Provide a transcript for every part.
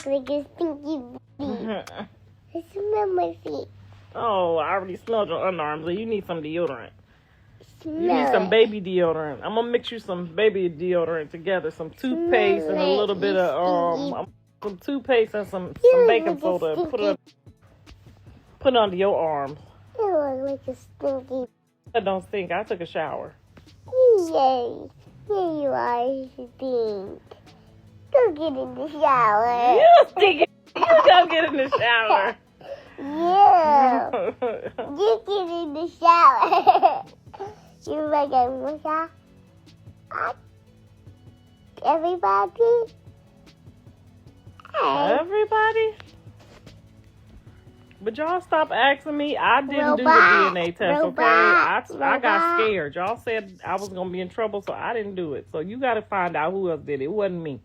like a stinky feet. I smell my feet. Oh, I already smelled your underarms. So you need some deodorant. Smell You need some it. baby deodorant. I'm gonna mix you some baby deodorant together, some toothpaste and a Smell little it, bit you of some toothpaste and some You baking look like a soda. stinky. Put it under your arms. You look like a stinky. That don't stink. I took a shower. Yay. Here you are, you stink. Go get in the shower. You stink. Go get in the shower. Yeah. You get in the shower. You like a musha? Everybody? Hey. Everybody? But y'all stop asking me. I didn't do the Robot. DNA test, okay? I got scared. Y'all said I was going to be in trouble, so I didn't do it. So you got to find out who else did it. It wasn't me.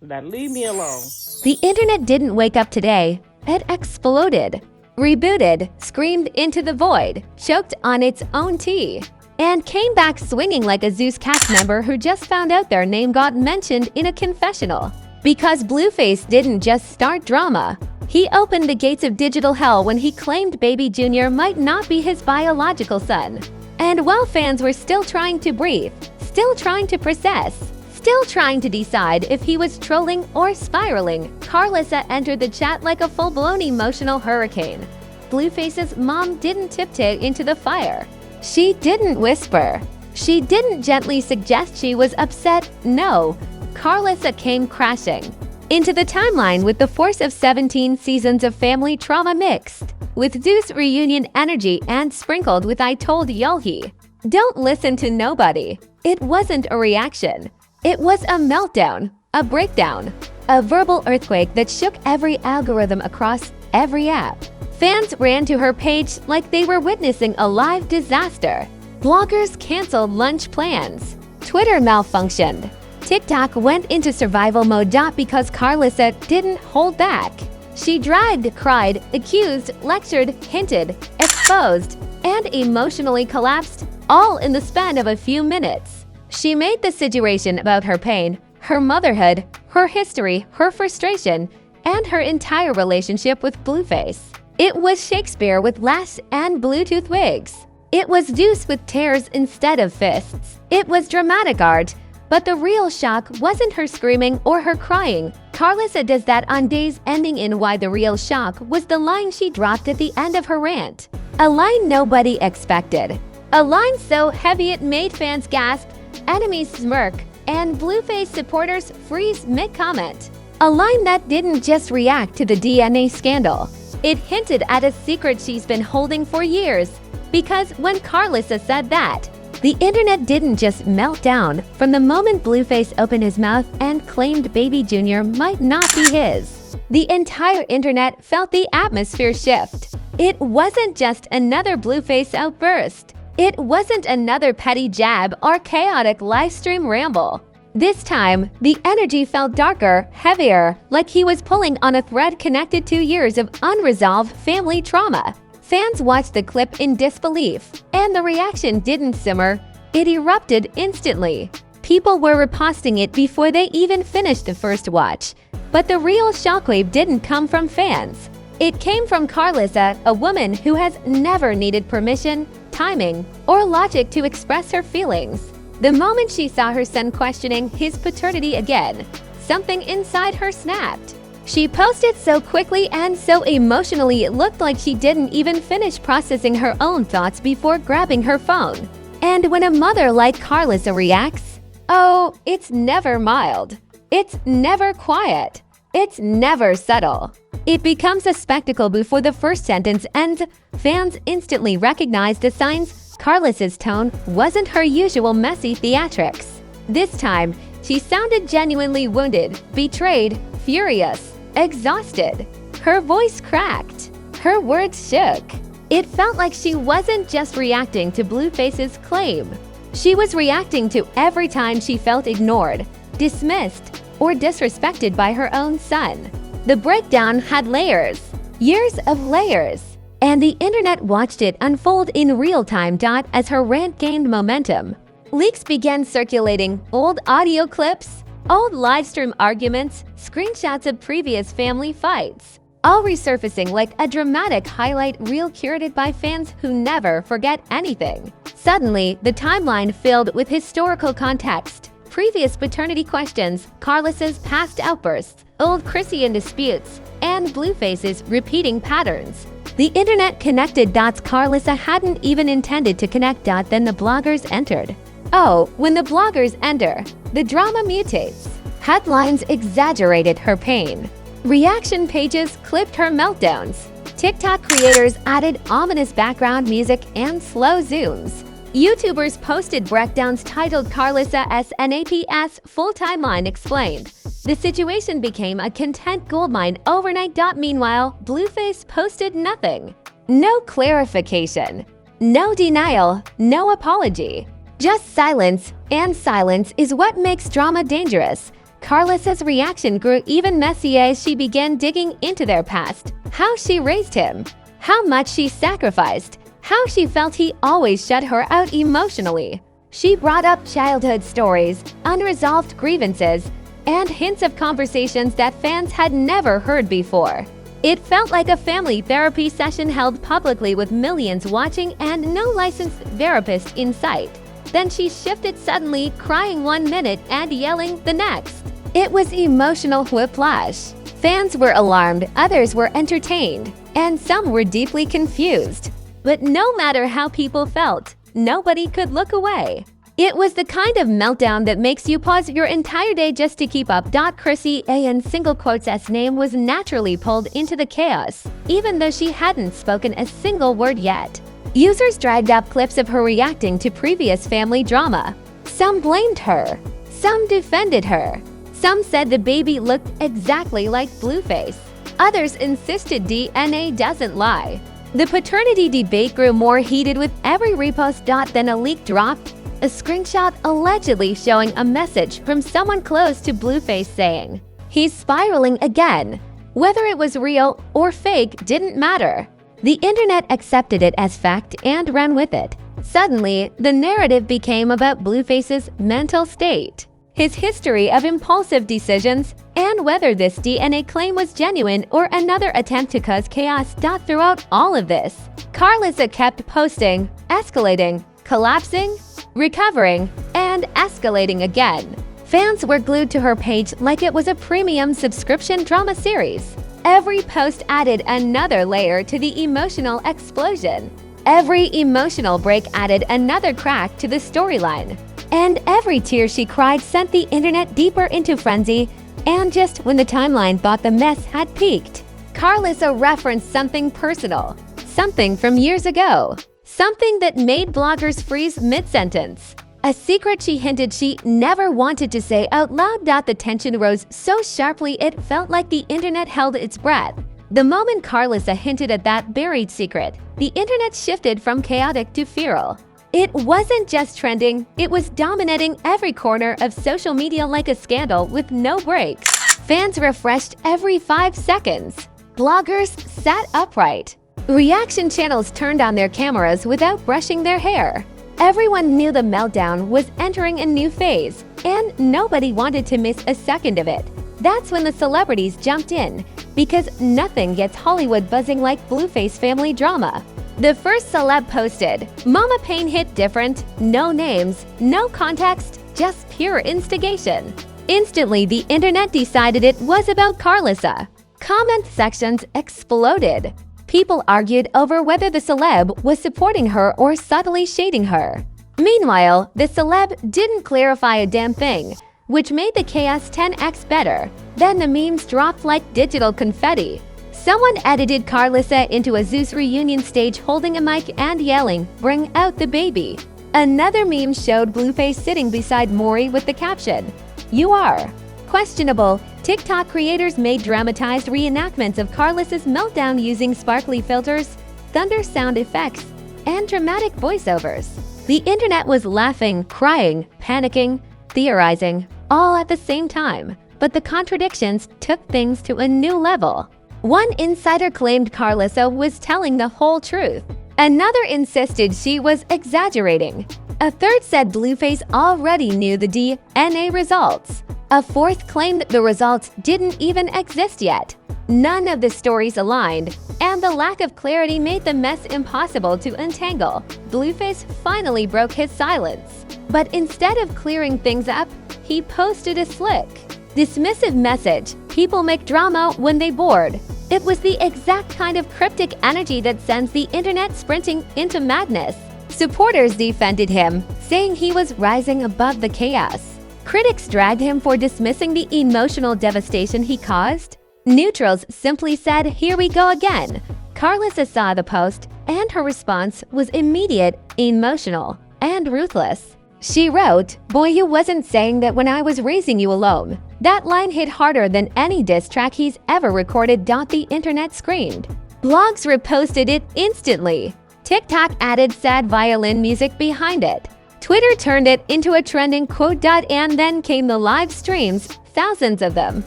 Now leave me alone. The internet didn't wake up today. It exploded, rebooted, screamed into the void, choked on its own tea, and came back swinging like a Zeus cast member who just found out their name got mentioned in a confessional. Because Blueface didn't just start drama. He opened the gates of digital hell when he claimed Baby Jr. might not be his biological son. And while fans were still trying to breathe, still trying to process, still trying to decide if he was trolling or spiraling, Karlissa entered the chat like a full-blown emotional hurricane. Blueface's mom didn't tiptoe into the fire. She didn't whisper. She didn't gently suggest she was upset. No, Karlissa came crashing into the timeline with the force of 17 seasons of family trauma mixed with Zeus reunion energy and sprinkled with I told Yulhi. Don't listen to nobody. It wasn't a reaction. It was a meltdown, a breakdown, a verbal earthquake that shook every algorithm across every app. Fans ran to her page like they were witnessing a live disaster. Bloggers canceled lunch plans. Twitter malfunctioned. TikTok went into survival mode. Because Karlissa didn't hold back. She dragged, cried, accused, lectured, hinted, exposed, and emotionally collapsed, all in the span of a few minutes. She made the situation about her pain, her motherhood, her history, her frustration, and her entire relationship with Blueface. It was Shakespeare with lash and Bluetooth wigs. It was Zeus with tears instead of fists. It was dramatic art. But the real shock wasn't her screaming or her crying. Karlissa does that on days ending in why the real shock was the line she dropped at the end of her rant. A line nobody expected. A line so heavy it made fans gasp, enemies smirk, and Blueface supporters freeze mid-comment. A line that didn't just react to the DNA scandal. It hinted at a secret she's been holding for years. Because when Karlissa said that, the internet didn't just melt down from the moment Blueface opened his mouth and claimed Baby Jr. might not be his. The entire internet felt the atmosphere shift. It wasn't just another Blueface outburst. It wasn't another petty jab or chaotic livestream ramble. This time, the energy felt darker, heavier, like he was pulling on a thread connected to years of unresolved family trauma. Fans watched the clip in disbelief, and the reaction didn't simmer. It erupted instantly. People were reposting it before they even finished the first watch. But the real shockwave didn't come from fans. It came from Karlissa, a woman who has never needed permission, timing, or logic to express her feelings. The moment she saw her son questioning his paternity again, something inside her snapped. She posted so quickly and so emotionally it looked like she didn't even finish processing her own thoughts before grabbing her phone. And when a mother like Karlissa reacts, oh, it's never mild. It's never quiet. It's never subtle. It becomes a spectacle before the first sentence ends. Fans instantly recognize the signs. Karlissa's tone wasn't her usual messy theatrics. This time, she sounded genuinely wounded, betrayed, furious, exhausted. Her voice cracked. Her words shook. It felt like she wasn't just reacting to Blueface's claim. She was reacting to every time she felt ignored, dismissed, or disrespected by her own son. The breakdown had layers, years of layers, and the internet watched it unfold in real time. As her rant gained momentum, leaks began circulating, old audio clips, old livestream arguments, screenshots of previous family fights, all resurfacing like a dramatic highlight reel curated by fans who never forget anything. Suddenly, the timeline filled with historical context, previous paternity questions, Karlissa's past outbursts, old Chrisean disputes, and Blueface's repeating patterns. The internet connected dots Karlissa hadn't even intended to connect. Then the bloggers entered. Oh, when the bloggers enter, the drama mutates. Headlines exaggerated her pain. Reaction pages clipped her meltdowns. TikTok creators added ominous background music and slow zooms. YouTubers posted breakdowns titled Karlissa SNAPS Full Timeline Explained. The situation became a content goldmine overnight. Meanwhile, Blueface posted nothing. No clarification. No denial. No apology. Just silence, and silence is what makes drama dangerous. Karlissa's reaction grew even messier as she began digging into their past. How she raised him. How much she sacrificed. How she felt he always shut her out emotionally. She brought up childhood stories, unresolved grievances, and hints of conversations that fans had never heard before. It felt like a family therapy session held publicly with millions watching and no licensed therapist in sight. Then she shifted suddenly, crying 1 minute and yelling the next. It was emotional whiplash. Fans were alarmed, others were entertained, and some were deeply confused. But no matter how people felt, nobody could look away. It was the kind of meltdown that makes you pause your entire day just to keep up. Chrisean's single quotes' name was naturally pulled into the chaos, even though she hadn't spoken a single word yet. Users dragged up clips of her reacting to previous family drama. Some blamed her. Some defended her. Some said the baby looked exactly like Blueface. Others insisted DNA doesn't lie. The paternity debate grew more heated with every repost. Then a leak dropped, a screenshot allegedly showing a message from someone close to Blueface saying, "He's spiraling again." Whether it was real or fake didn't matter. The internet accepted it as fact and ran with it. Suddenly, the narrative became about Blueface's mental state, his history of impulsive decisions, and whether this DNA claim was genuine or another attempt to cause chaos. Throughout all of this, Karlissa kept posting, escalating, collapsing, recovering, and escalating again. Fans were glued to her page like it was a premium subscription drama series. Every post added another layer to the emotional explosion. Every emotional break added another crack to the storyline. And every tear she cried sent the internet deeper into frenzy. And just when the timeline thought the mess had peaked, Karlissa referenced something personal, something from years ago, something that made bloggers freeze mid-sentence. A secret she hinted she never wanted to say out loud. The tension rose so sharply it felt like the internet held its breath. The moment Karlissa hinted at that buried secret, the internet shifted from chaotic to feral. It wasn't just trending, it was dominating every corner of social media like a scandal with no breaks. Fans refreshed every 5 seconds. Bloggers sat upright. Reaction channels turned on their cameras without brushing their hair. Everyone knew the meltdown was entering a new phase, and nobody wanted to miss a second of it. That's when the celebrities jumped in, because nothing gets Hollywood buzzing like Blueface family drama. The first celeb posted, "Mama Pain hit different, no names, no context, just pure instigation." Instantly, the internet decided it was about Karlissa. Comment sections exploded. People argued over whether the celeb was supporting her or subtly shading her. Meanwhile, the celeb didn't clarify a damn thing, which made the chaos 10x better. Then the memes dropped like digital confetti. Someone edited Karlissa into a Zeus reunion stage holding a mic and yelling, "Bring out the baby." Another meme showed Blueface sitting beside Maury with the caption, "You are." Questionable, TikTok creators made dramatized reenactments of Karlissa's meltdown using sparkly filters, thunder sound effects, and dramatic voiceovers. The internet was laughing, crying, panicking, theorizing, all at the same time. But the contradictions took things to a new level. One insider claimed Karlissa was telling the whole truth. Another insisted she was exaggerating. A third said Blueface already knew the DNA results. A fourth claimed the results didn't even exist yet. None of the stories aligned, and the lack of clarity made the mess impossible to untangle. Blueface finally broke his silence. But instead of clearing things up, he posted a slick, dismissive message. People make drama when they bored. It was the exact kind of cryptic energy that sends the internet sprinting into madness. Supporters defended him, saying he was rising above the chaos. Critics dragged him for dismissing the emotional devastation he caused. Neutrals simply said, "Here we go again." Karlissa saw the post, and her response was immediate, emotional, and ruthless. She wrote, "Boy, you wasn't saying that when I was raising you alone." That line hit harder than any diss track he's ever recorded. The internet screamed. Blogs reposted it instantly. TikTok added sad violin music behind it. Twitter turned it into a trending quote. And then came the live streams, thousands of them.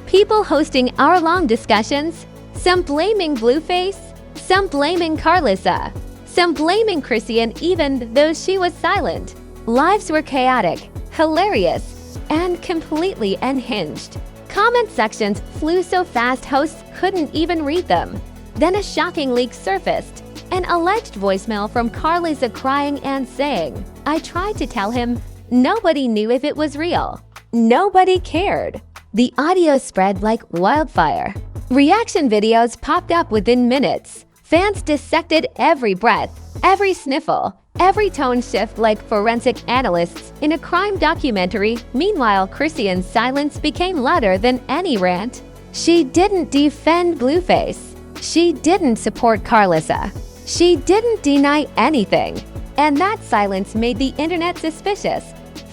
People hosting hour-long discussions, some blaming Blueface, some blaming Karlissa, some blaming Chrisean even though she was silent. Lives were chaotic, hilarious, and completely unhinged. Comment sections flew so fast hosts couldn't even read them. Then a shocking leak surfaced, an alleged voicemail from Karlissa crying and saying, "I tried to tell him, nobody knew if it was real. Nobody cared." The audio spread like wildfire. Reaction videos popped up within minutes. Fans dissected every breath, every sniffle, every tone shift like forensic analysts in a crime documentary. Meanwhile, Chrisean's silence became louder than any rant. She didn't defend Blueface. She didn't support Karlissa. She didn't deny anything. And that silence made the internet suspicious.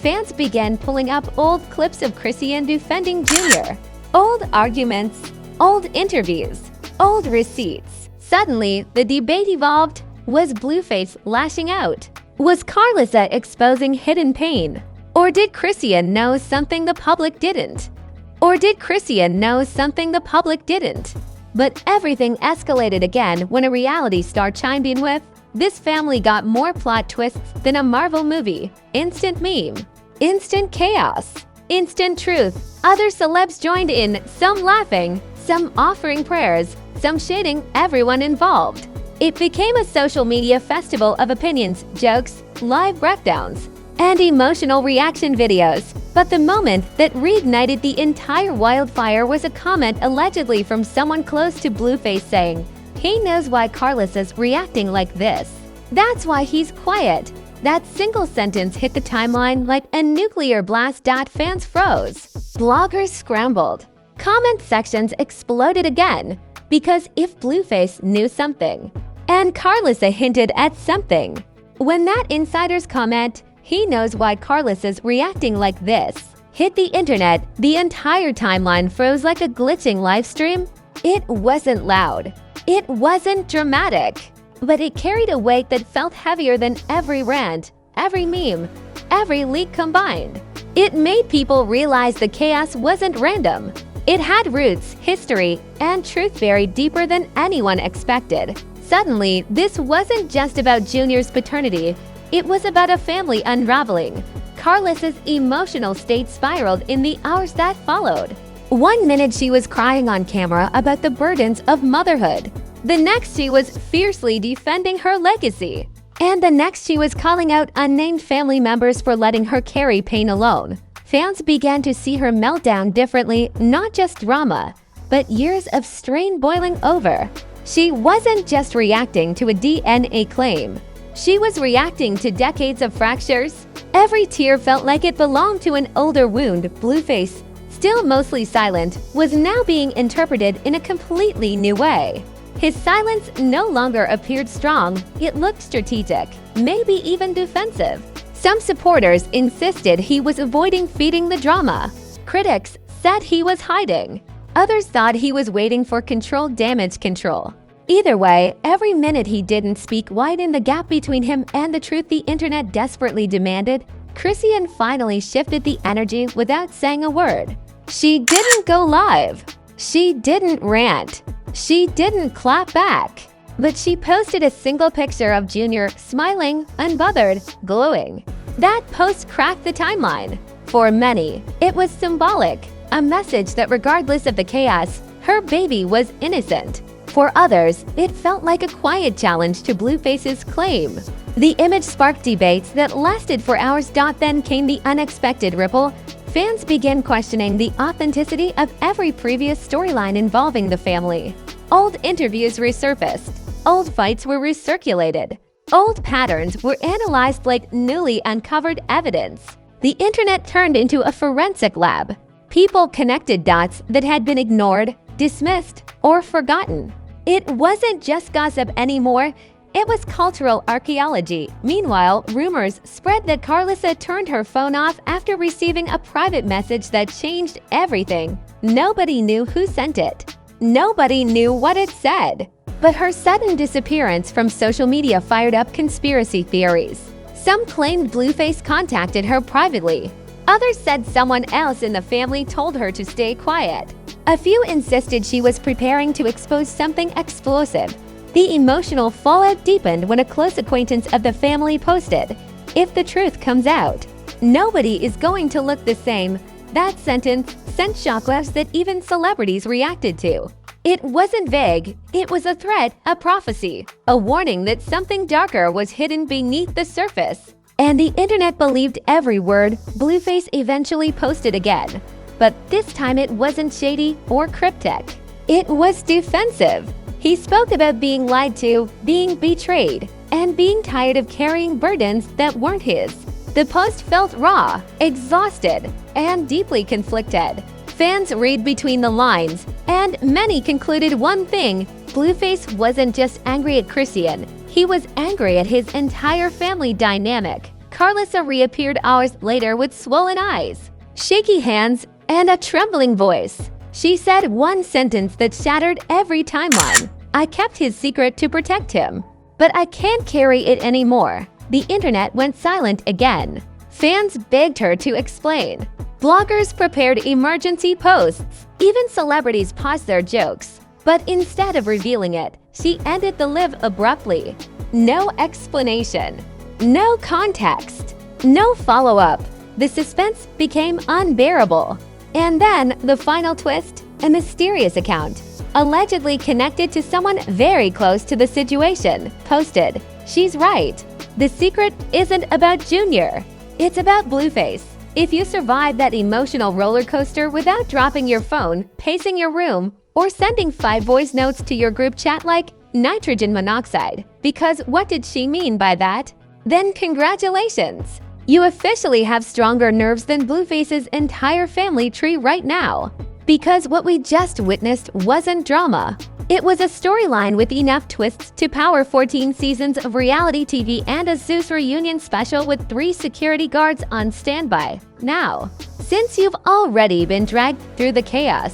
Fans began pulling up old clips of Chrisean defending Junior. Old arguments, old interviews, old receipts. Suddenly, the debate evolved. Was Blueface lashing out? Was Karlissa exposing hidden pain? Or did Chrisean know something the public didn't? But everything escalated again when a reality star chimed in with, "This family got more plot twists than a Marvel movie." Instant meme. Instant chaos. Instant truth. Other celebs joined in, some laughing, some offering prayers, some shading everyone involved. It became a social media festival of opinions, jokes, live breakdowns, and emotional reaction videos. But the moment that reignited the entire wildfire was a comment allegedly from someone close to Blueface saying, "He knows why Karlissa's reacting like this. That's why he's quiet." That single sentence hit the timeline like a nuclear blast. Fans froze. Bloggers scrambled. Comment sections exploded again. Because if Blueface knew something, and Karlissa hinted at something, when that insider's comment, "He knows why Karlissa's reacting like this," hit the internet, the entire timeline froze like a glitching live stream. It wasn't loud. It wasn't dramatic. But it carried a weight that felt heavier than every rant, every meme, every leak combined. It made people realize the chaos wasn't random. It had roots, history, and truth buried deeper than anyone expected. Suddenly, this wasn't just about Junior's paternity. It was about a family unraveling. Karlissa's emotional state spiraled in the hours that followed. One minute she was crying on camera about the burdens of motherhood. The next she was fiercely defending her legacy. And the next she was calling out unnamed family members for letting her carry pain alone. Fans began to see her meltdown differently, not just drama, but years of strain boiling over. She wasn't just reacting to a DNA claim. She was reacting to decades of fractures. Every tear felt like it belonged to an older wound. Blueface, still mostly silent, was now being interpreted in a completely new way. His silence no longer appeared strong, it looked strategic, maybe even defensive. Some supporters insisted he was avoiding feeding the drama. Critics said he was hiding. Others thought he was waiting for controlled damage control. Either way, every minute he didn't speak widened the gap between him and the truth the internet desperately demanded. Chrisean finally shifted the energy without saying a word. She didn't go live. She didn't rant. She didn't clap back. But she posted a single picture of Junior smiling, unbothered, glowing. That post cracked the timeline. For many, it was symbolic, a message that regardless of the chaos, her baby was innocent. For others, it felt like a quiet challenge to Blueface's claim. The image sparked debates that lasted for hours. Then came the unexpected ripple. Fans began questioning the authenticity of every previous storyline involving the family. Old interviews resurfaced. Old fights were recirculated. Old patterns were analyzed like newly uncovered evidence. The internet turned into a forensic lab. People connected dots that had been ignored, dismissed, or forgotten. It wasn't just gossip anymore. It was cultural archaeology. Meanwhile, rumors spread that Karlissa turned her phone off after receiving a private message that changed everything. Nobody knew who sent it. Nobody knew what it said. But her sudden disappearance from social media fired up conspiracy theories. Some claimed Blueface contacted her privately. Others said someone else in the family told her to stay quiet. A few insisted she was preparing to expose something explosive. The emotional fallout deepened when a close acquaintance of the family posted, "If the truth comes out, nobody is going to look the same." That sentence sent shockwaves that even celebrities reacted to. It wasn't vague, it was a threat, a prophecy, a warning that something darker was hidden beneath the surface. And the internet believed every word. Blueface eventually posted again. But this time it wasn't shady or cryptic. It was defensive. He spoke about being lied to, being betrayed, and being tired of carrying burdens that weren't his. The post felt raw, exhausted, and deeply conflicted. Fans read between the lines, and many concluded one thing: Blueface wasn't just angry at Chrisean, he was angry at his entire family dynamic. Karlissa reappeared hours later with swollen eyes, shaky hands, and a trembling voice. She said one sentence that shattered every timeline: "I kept his secret to protect him, but I can't carry it anymore." The internet went silent again. Fans begged her to explain. Bloggers prepared emergency posts. Even celebrities paused their jokes. But instead of revealing it, she ended the live abruptly. No explanation. No context. No follow-up. The suspense became unbearable. And then, the final twist, a mysterious account, allegedly connected to someone very close to the situation, posted, "She's right. The secret isn't about Junior. It's about Blueface." If you survived that emotional roller coaster without dropping your phone, pacing your room, or sending 5 voice notes to your group chat like nitrogen monoxide, because what did she mean by that? Then congratulations! You officially have stronger nerves than Blueface's entire family tree right now. Because what we just witnessed wasn't drama. It was a storyline with enough twists to power 14 seasons of reality TV and a Zeus reunion special with 3 security guards on standby. Now, since you've already been dragged through the chaos,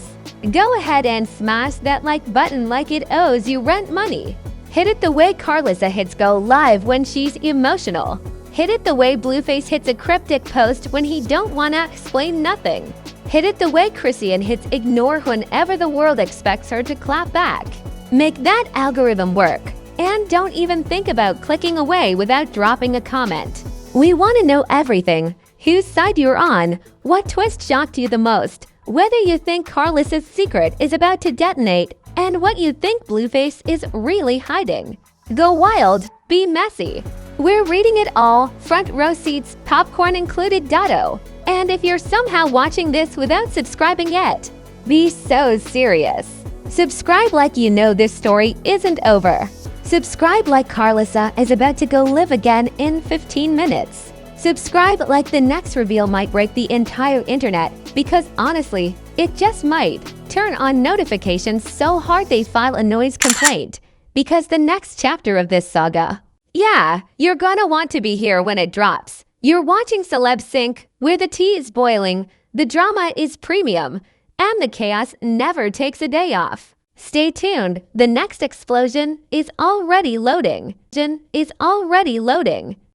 go ahead and smash that like button like it owes you rent money. Hit it the way Karlissa hits go live when she's emotional. Hit it the way Blueface hits a cryptic post when he don't wanna explain nothing. Hit it the way Chrisean hits ignore whenever the world expects her to clap back. Make that algorithm work. And don't even think about clicking away without dropping a comment. We want to know everything. Whose side you're on, what twist shocked you the most, whether you think Karlissa's secret is about to detonate, and what you think Blueface is really hiding. Go wild, be messy. We're reading it all, front row seats, popcorn included dotto. And if you're somehow watching this without subscribing yet, be so serious. Subscribe like you know this story isn't over. Subscribe like Karlissa is about to go live again in 15 minutes. Subscribe like the next reveal might break the entire internet, because honestly, it just might. Turn on notifications so hard they file a noise complaint, because the next chapter of this saga, yeah, you're gonna want to be here when it drops. You're watching Celeb Sync, where the tea is boiling, the drama is premium, and the chaos never takes a day off. Stay tuned, the next explosion is already loading.